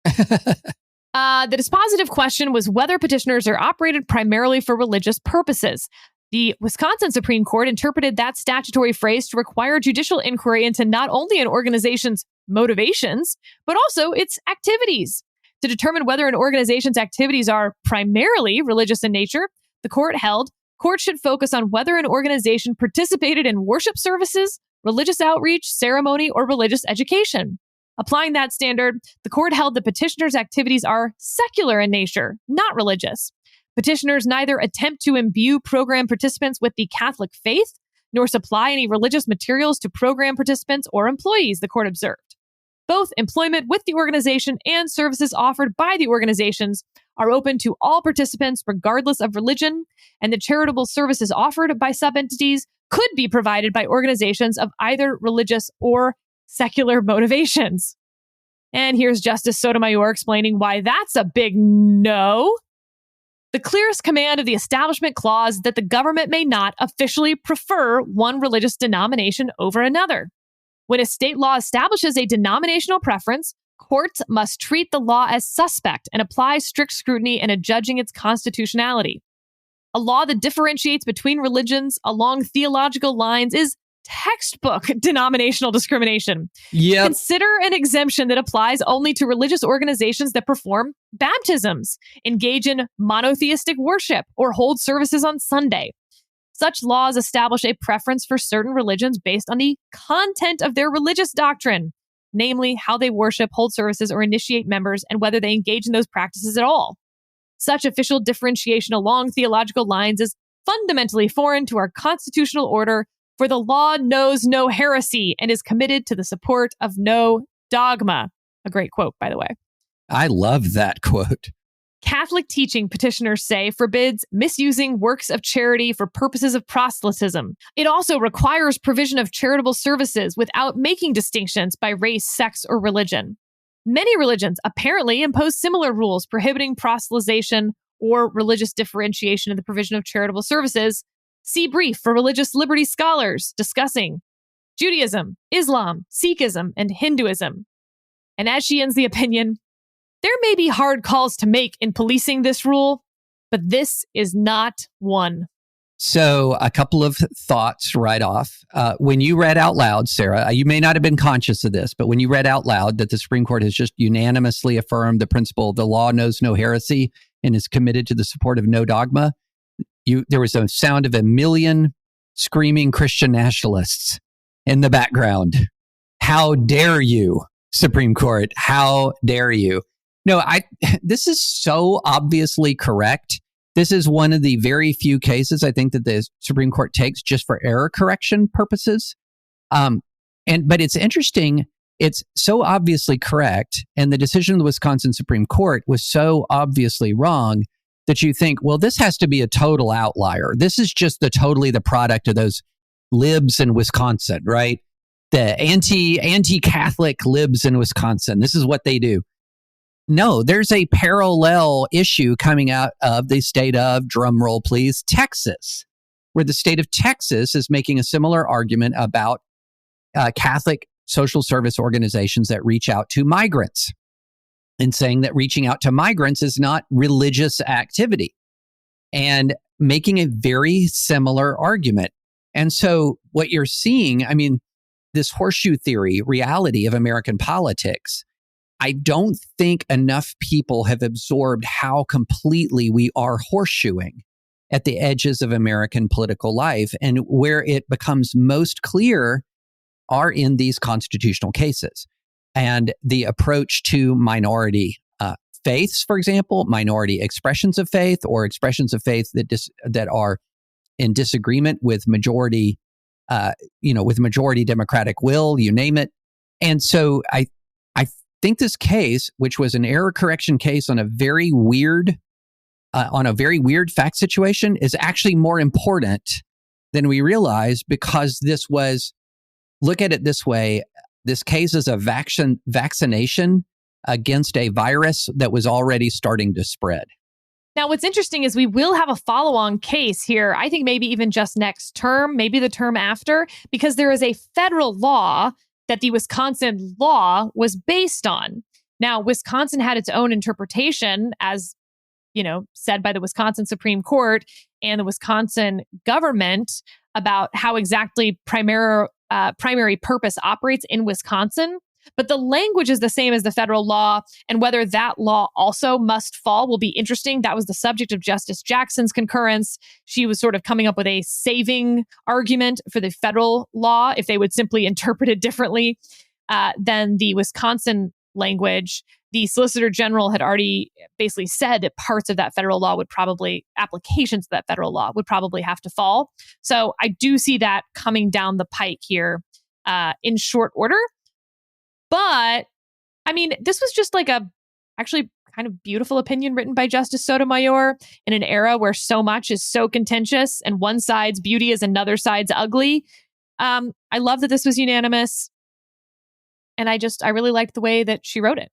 The dispositive question was whether petitioners are operated primarily for religious purposes. The Wisconsin Supreme Court interpreted that statutory phrase to require judicial inquiry into not only an organization's motivations, but also its activities. To determine whether an organization's activities are primarily religious in nature, the court held courts should focus on whether an organization participated in worship services, religious outreach, ceremony, or religious education. Applying that standard, the court held the petitioner's activities are secular in nature, not religious. Petitioners neither attempt to imbue program participants with the Catholic faith, nor supply any religious materials to program participants or employees, the court observed. Both employment with the organization and services offered by the organizations are open to all participants regardless of religion, and the charitable services offered by sub-entities could be provided by organizations of either religious or secular motivations. And here's Justice Sotomayor explaining why that's a big no. The clearest command of the Establishment Clause is that the government may not officially prefer one religious denomination over another. When a state law establishes a denominational preference, courts must treat the law as suspect and apply strict scrutiny in adjudging its constitutionality. A law that differentiates between religions along theological lines is textbook denominational discrimination. Yep. Consider an exemption that applies only to religious organizations that perform baptisms, engage in monotheistic worship, or hold services on Sunday. Such laws establish a preference for certain religions based on the content of their religious doctrine, namely how they worship, hold services, or initiate members, and whether they engage in those practices at all. Such official differentiation along theological lines is fundamentally foreign to our constitutional order, for the law knows no heresy and is committed to the support of no dogma. A great quote, by the way. I love that quote. Catholic teaching, petitioners say, forbids misusing works of charity for purposes of proselytism. It also requires provision of charitable services without making distinctions by race, sex, or religion. Many religions apparently impose similar rules prohibiting proselytization or religious differentiation in the provision of charitable services. See brief for religious liberty scholars discussing Judaism, Islam, Sikhism, and Hinduism. And as she ends the opinion, there may be hard calls to make in policing this rule, but this is not one. So a couple of thoughts right off. When you read out loud, Sarah, you may not have been conscious of this, but when you read out loud that the Supreme Court has just unanimously affirmed the principle the law knows no heresy and is committed to the support of no dogma, there was a sound of a million screaming Christian nationalists in the background. How dare you, Supreme Court? How dare you? No, this is so obviously correct. This is one of the very few cases I think that the Supreme Court takes just for error correction purposes. But it's interesting. It's so obviously correct. And the decision of the Wisconsin Supreme Court was so obviously wrong that you think, well, this has to be a total outlier. This is just totally the product of those libs in Wisconsin, right? The anti-Catholic libs in Wisconsin. This is what they do. No, there's a parallel issue coming out of the state of, drumroll please, Texas, where the state of Texas is making a similar argument about Catholic social service organizations that reach out to migrants, and saying that reaching out to migrants is not religious activity, and making a very similar argument. And so what you're seeing, I mean, this horseshoe theory reality of American politics, I don't think enough people have absorbed how completely we are horseshoeing at the edges of American political life. And where it becomes most clear are in these constitutional cases. And the approach to minority faiths, for example, minority expressions of faith, or expressions of faith that are in disagreement with majority, with majority democratic will, you name it. And so I think this case, which was an error correction case on a very weird fact situation, is actually more important than we realize, because this was, look at it this way, this case is a vaccination against a virus that was already starting to spread. Now, what's interesting is we will have a follow-on case here, I think maybe even just next term, maybe the term after, because there is a federal law that the Wisconsin law was based on. Now, Wisconsin had its own interpretation, as said by the Wisconsin Supreme Court and the Wisconsin government, about how exactly primary purpose operates in Wisconsin. But the language is the same as the federal law, and whether that law also must fall will be interesting. That was the subject of Justice Jackson's concurrence. She was sort of coming up with a saving argument for the federal law if they would simply interpret it differently than the Wisconsin language. The Solicitor General had already basically said that parts of that federal law applications of that federal law would probably have to fall. So I do see that coming down the pike here in short order. But, I mean, this was just like actually kind of beautiful opinion written by Justice Sotomayor in an era where so much is so contentious and one side's beauty is another side's ugly. I love that this was unanimous. And I really liked the way that she wrote it.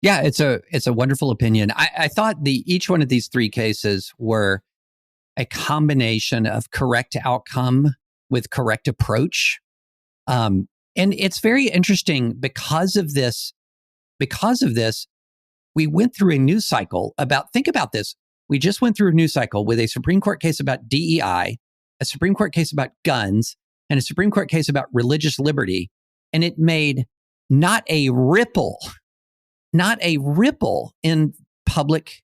Yeah, it's a wonderful opinion. I thought each one of these three cases were a combination of correct outcome with correct approach. And it's very interesting because of this, we went through a news cycle think about this. We just went through a news cycle with a Supreme Court case about DEI, a Supreme Court case about guns, and a Supreme Court case about religious liberty. And it made not a ripple in public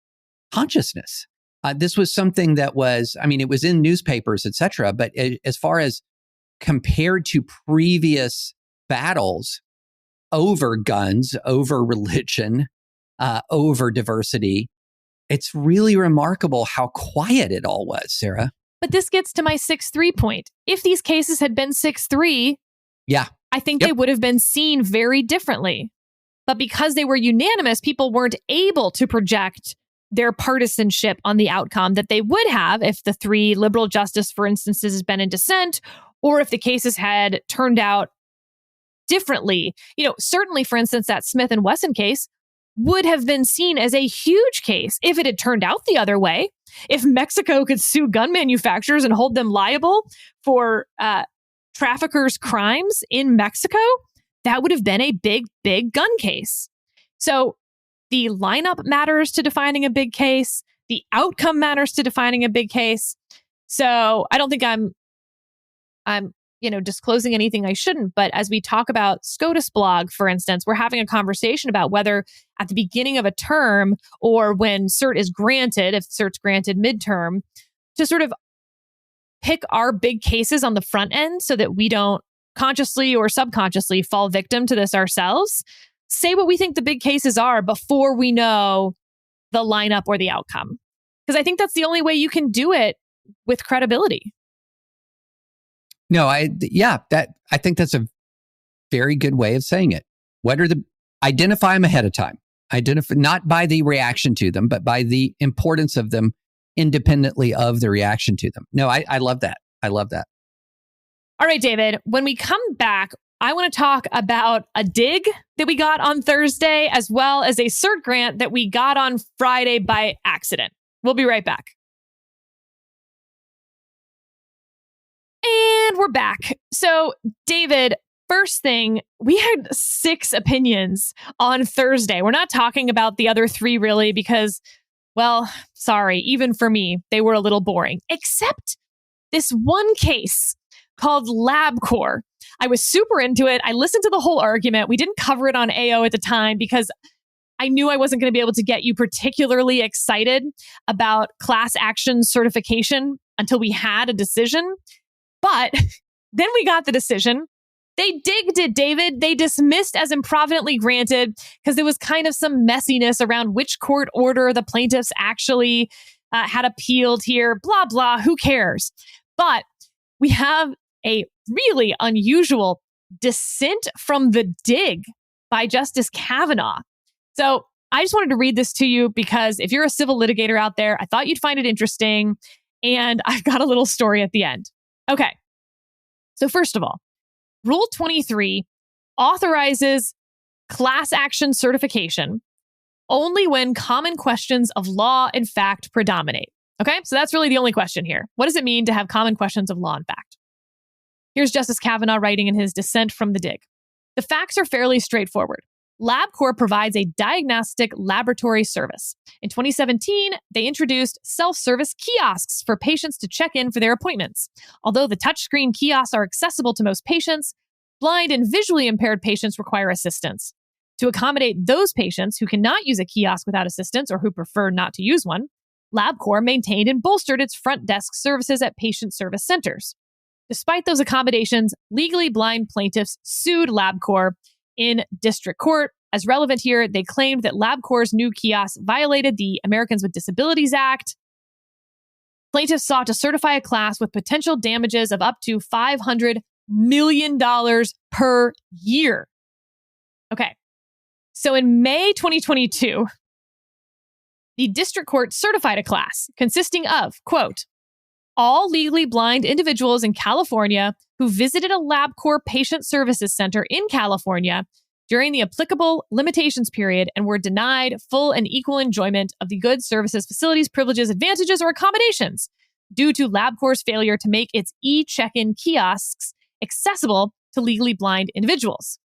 consciousness. This was something that was, it was in newspapers, et cetera. But as far as compared to previous battles over guns, over religion, over diversity, it's really remarkable how quiet it all was, Sarah. But this gets to my 6-3 point. If these cases had been 6-3, yeah, I think they would have been seen very differently. But because they were unanimous, people weren't able to project their partisanship on the outcome that they would have if the 3 liberal justice, for instance, has been in dissent, or if the cases had turned out differently. Certainly, for instance, that Smith and Wesson case would have been seen as a huge case if it had turned out the other way. If Mexico could sue gun manufacturers and hold them liable for traffickers' crimes in Mexico, that would have been a big, big gun case. So the lineup matters to defining a big case. The outcome matters to defining a big case. So I don't think I'm disclosing anything I shouldn't. But as we talk about SCOTUS blog, for instance, we're having a conversation about whether at the beginning of a term or when cert is granted, if cert's granted midterm, to sort of pick our big cases on the front end so that we don't consciously or subconsciously fall victim to this ourselves. Say what we think the big cases are before we know the lineup or the outcome. Because I think that's the only way you can do it with credibility. No, I think that's a very good way of saying it. Identify them ahead of time. Identify not by the reaction to them, but by the importance of them independently of the reaction to them. No, I love that. I love that. All right, David, when we come back, I want to talk about a dig that we got on Thursday, as well as a cert grant that we got on Friday by accident. We'll be right back. And we're back. So, David, first thing, we had 6 opinions on Thursday. We're not talking about the other 3 really because, well, sorry, even for me, they were a little boring. Except this one case called Labcorp. I was super into it. I listened to the whole argument. We didn't cover it on AO at the time because I knew I wasn't going to be able to get you particularly excited about class action certification until we had a decision. But then we got the decision. They digged it, David. They dismissed as improvidently granted because there was kind of some messiness around which court order the plaintiffs actually had appealed here. Blah, blah. Who cares? But we have a really unusual dissent from the dig by Justice Kavanaugh. So I just wanted to read this to you because if you're a civil litigator out there, I thought you'd find it interesting. And I've got a little story at the end. Okay. So first of all, Rule 23 authorizes class action certification only when common questions of law and fact predominate. Okay, so that's really the only question here. What does it mean to have common questions of law and fact? Here's Justice Kavanaugh writing in his dissent from the dig. The facts are fairly straightforward. Labcorp provides a diagnostic laboratory service. In 2017, they introduced self-service kiosks for patients to check in for their appointments. Although the touchscreen kiosks are accessible to most patients, blind and visually impaired patients require assistance. To accommodate those patients who cannot use a kiosk without assistance or who prefer not to use one, Labcorp maintained and bolstered its front desk services at patient service centers. Despite those accommodations, legally blind plaintiffs sued Labcorp in district court. As relevant here, they claimed that Labcorp's new kiosks violated the Americans with Disabilities Act. Plaintiffs sought to certify a class with potential damages of up to $500 million per year. Okay. So in May 2022, the district court certified a class consisting of, quote, all legally blind individuals in California who visited a Labcorp patient services center in California during the applicable limitations period and were denied full and equal enjoyment of the goods, services, facilities, privileges, advantages, or accommodations due to Labcorp's failure to make its e-check-in kiosks accessible to legally blind individuals.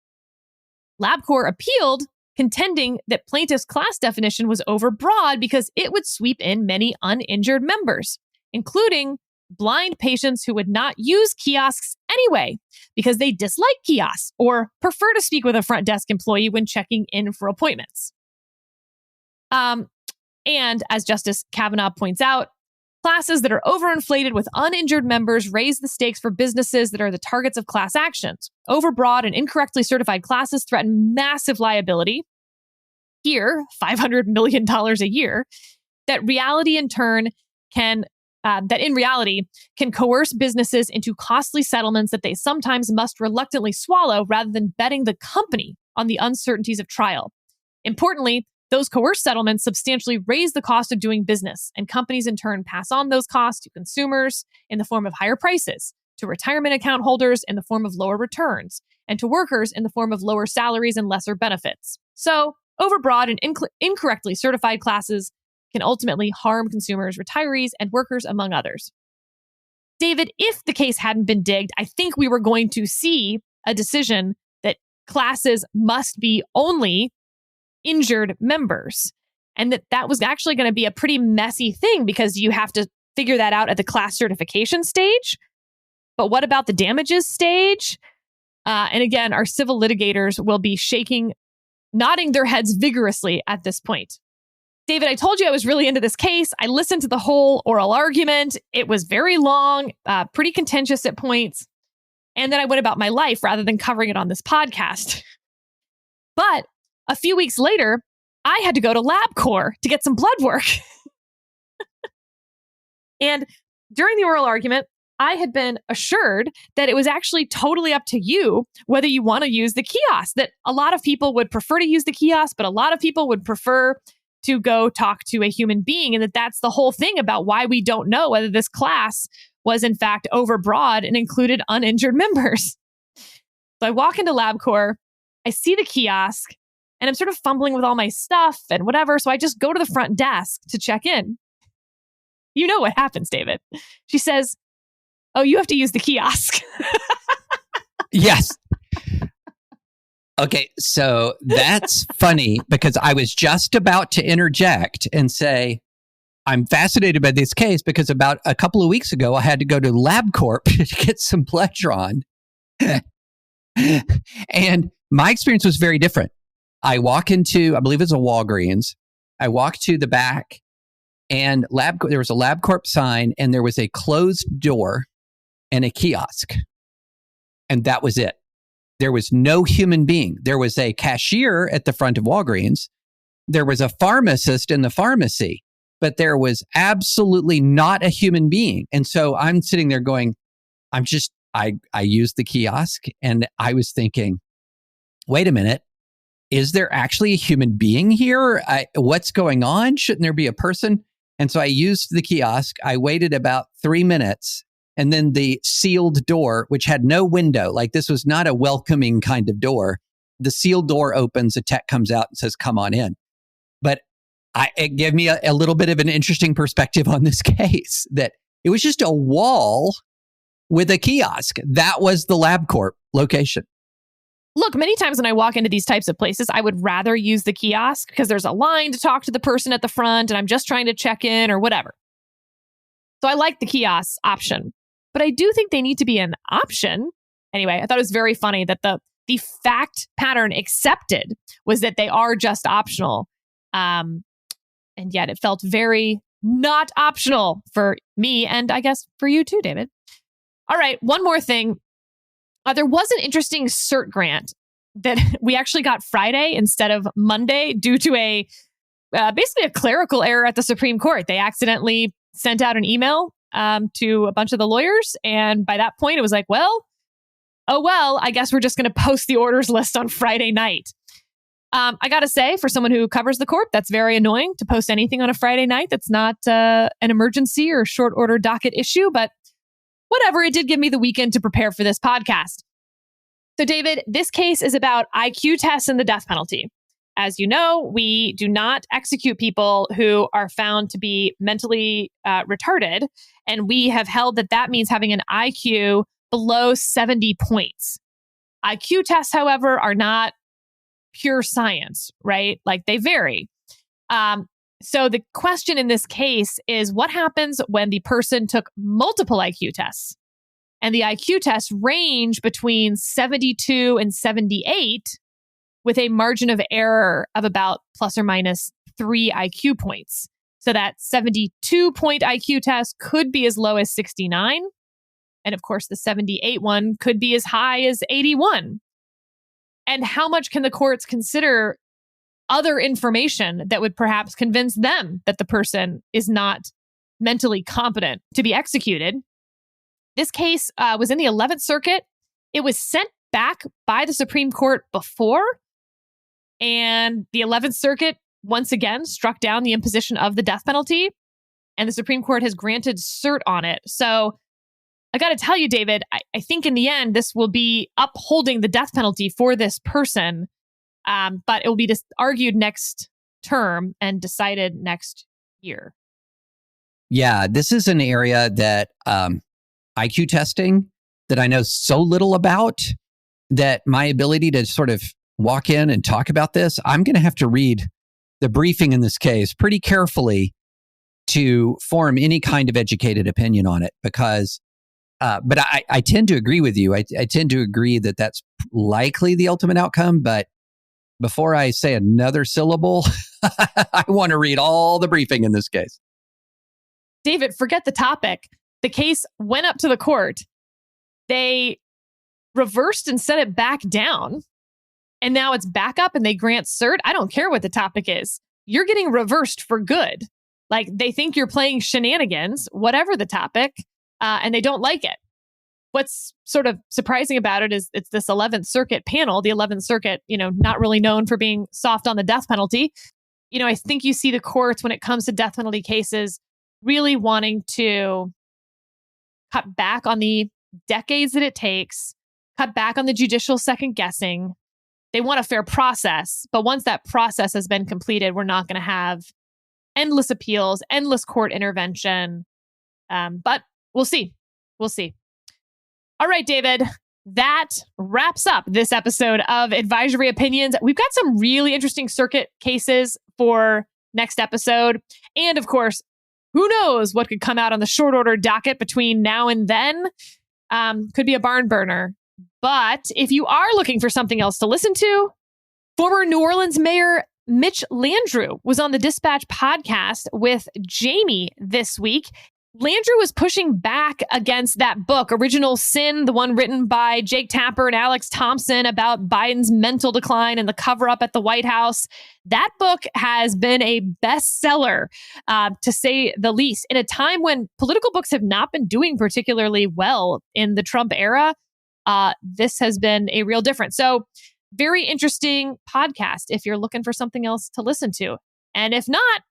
Labcorp appealed, contending that plaintiff's class definition was overbroad because it would sweep in many uninjured members, including blind patients who would not use kiosks anyway because they dislike kiosks or prefer to speak with a front desk employee when checking in for appointments. And as Justice Kavanaugh points out, classes that are overinflated with uninjured members raise the stakes for businesses that are the targets of class actions. Overbroad and incorrectly certified classes threaten massive liability. Here, $500 million a year, that in reality can coerce businesses into costly settlements that they sometimes must reluctantly swallow rather than betting the company on the uncertainties of trial. Importantly, those coerced settlements substantially raise the cost of doing business, and companies in turn pass on those costs to consumers in the form of higher prices, to retirement account holders in the form of lower returns, and to workers in the form of lower salaries and lesser benefits. So, overbroad and incorrectly certified classes can ultimately harm consumers, retirees, and workers, among others. David, if the case hadn't been digged, I think we were going to see a decision that classes must be only injured members, and that was actually going to be a pretty messy thing because you have to figure that out at the class certification stage. But what about the damages stage? And again, our civil litigators will be nodding their heads vigorously at this point. David, I told you I was really into this case. I listened to the whole oral argument. It was very long, pretty contentious at points. And then I went about my life rather than covering it on this podcast. But a few weeks later, I had to go to Labcorp to get some blood work. And during the oral argument, I had been assured that it was actually totally up to you whether you want to use the kiosk, that a lot of people would prefer to use the kiosk, but a lot of people would prefer to go talk to a human being, and that's the whole thing about why we don't know whether this class was in fact overbroad and included uninjured members. So I walk into Labcorp, I see the kiosk, and I'm sort of fumbling with all my stuff and whatever, so I just go to the front desk to check in. You know what happens, David. She says, "Oh, you have to use the kiosk." Yes. Okay, so that's funny because I was just about to interject and say, I'm fascinated by this case because about a couple of weeks ago, I had to go to Labcorp to get some blood drawn. And my experience was very different. I walk into, I believe it's a Walgreens. I walk to the back and there was a Labcorp sign and there was a closed door and a kiosk. And that was it. There was no human being. There was a cashier at the front of Walgreens. There was a pharmacist in the pharmacy, but there was absolutely not a human being. And so I'm sitting there going, I used the kiosk and I was thinking, wait a minute, is there actually a human being here? What's going on? Shouldn't there be a person? And so I used the kiosk. I waited about 3 minutes. And then the sealed door, which had no window, like this was not a welcoming kind of door. The sealed door opens, a tech comes out and says, come on in. But it gave me a little bit of an interesting perspective on this case, that it was just a wall with a kiosk. That was the Labcorp location. Look, many times when I walk into these types of places, I would rather use the kiosk because there's a line to talk to the person at the front and I'm just trying to check in or whatever. So I like the kiosk option. But I do think they need to be an option. Anyway, I thought it was very funny that the fact pattern accepted was that they are just optional. And yet it felt very not optional for me and I guess for you too, David. All right, one more thing. There was an interesting cert grant that we actually got Friday instead of Monday due to basically a clerical error at the Supreme Court. They accidentally sent out an email to a bunch of the lawyers. And by that point, it was like, I guess we're just going to post the orders list on Friday night. I got to say, for someone who covers the court, that's very annoying to post anything on a Friday night that's not an emergency or short order docket issue. But whatever, it did give me the weekend to prepare for this podcast. So, David, this case is about IQ tests and the death penalty. As you know, we do not execute people who are found to be mentally retarded. And we have held that that means having an IQ below 70 points. IQ tests, however, are not pure science, right? Like they vary. So the question in this case is what happens when the person took multiple IQ tests? And the IQ tests range between 72 and 78 with a margin of error of about plus or minus 3 IQ points. So that 72-point IQ test could be as low as 69. And of course, the 78 one could be as high as 81. And how much can the courts consider other information that would perhaps convince them that the person is not mentally competent to be executed? This case was in the 11th Circuit. It was sent back by the Supreme Court before, and the 11th Circuit once again struck down the imposition of the death penalty, and the Supreme Court has granted cert on it. So I got to tell you, David, I think in the end, this will be upholding the death penalty for this person, but it will be argued next term and decided next year. Yeah, this is an area that IQ testing that I know so little about that my ability to sort of walk in and talk about this, I'm going to have to read the briefing in this case pretty carefully to form any kind of educated opinion on it because, but I tend to agree with you. I tend to agree that that's likely the ultimate outcome, but before I say another syllable, I want to read all the briefing in this case. David, forget the topic. The case went up to the court. They reversed and set it back down. And now it's back up and they grant cert. I don't care what the topic is. You're getting reversed for good. Like they think you're playing shenanigans, whatever the topic, and they don't like it. What's sort of surprising about it is it's this 11th Circuit panel, the 11th Circuit, not really known for being soft on the death penalty. I think you see the courts when it comes to death penalty cases really wanting to cut back on the decades that it takes, cut back on the judicial second guessing. They want a fair process, but once that process has been completed, we're not going to have endless appeals, endless court intervention. But we'll see. We'll see. All right, David, that wraps up this episode of Advisory Opinions. We've got some really interesting circuit cases for next episode. And of course, who knows what could come out on the short order docket between now and then? Could be a barn burner. But if you are looking for something else to listen to, former New Orleans Mayor Mitch Landrieu was on the Dispatch podcast with Jamie this week. Landrieu was pushing back against that book, Original Sin, the one written by Jake Tapper and Alex Thompson about Biden's mental decline and the cover-up at the White House. That book has been a bestseller, to say the least. In a time when political books have not been doing particularly well in the Trump era, this has been a real difference. So very interesting podcast if you're looking for something else to listen to. And if not,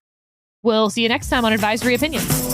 we'll see you next time on Advisory Opinions.